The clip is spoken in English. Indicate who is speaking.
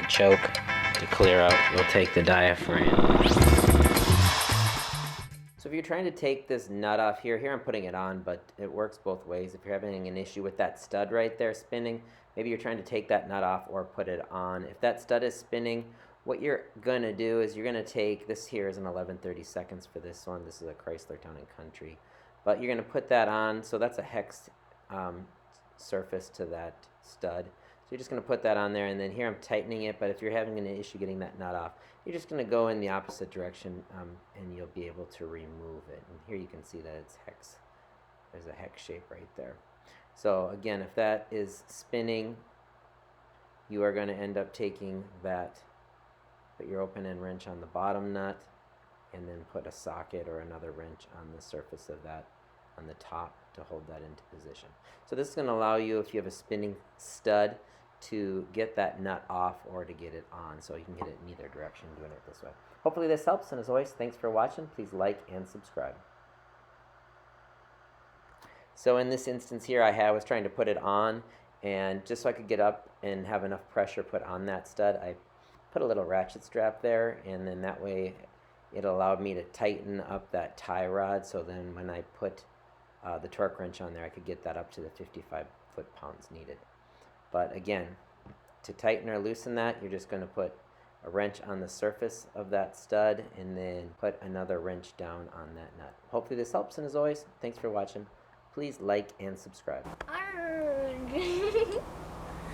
Speaker 1: choke to clear out. We'll take the diaphragm. So if you're trying to take this nut off here I'm putting it on, but it works both ways. If you're having an issue with that stud right there spinning, maybe you're trying to take that nut off or put it on. If that stud is spinning, what you're going to do is you're going to take, this here is an 11/32 for this one. This is a Chrysler Town & Country. But you're going to put that on, so that's a hex surface to that stud. So you're just going to put that on there, and then here I'm tightening it, but if you're having an issue getting that nut off, you're just going to go in the opposite direction, and you'll be able to remove it. And here you can see that it's hex. There's a hex shape right there. So again, if that is spinning, you are going to end up taking that, put your open end wrench on the bottom nut, and then put a socket or another wrench on the surface of that on the top to hold that into position. So this is going to allow you, if you have a spinning stud, to get that nut off or to get it on. So you can get it in either direction doing it this way. Hopefully this helps, and as always, thanks for watching. Please like and subscribe. So in this instance here, I was trying to put it on, and just so I could get up and have enough pressure put on that stud, I put a little ratchet strap there, and then that way it allowed me to tighten up that tie rod, so then when I put the torque wrench on there, I could get that up to the 55 foot-pounds needed. But again, to tighten or loosen that, you're just going to put a wrench on the surface of that stud and then put another wrench down on that nut. Hopefully this helps, and as always, thanks for watching. Please like and subscribe.
Speaker 2: Arrgh.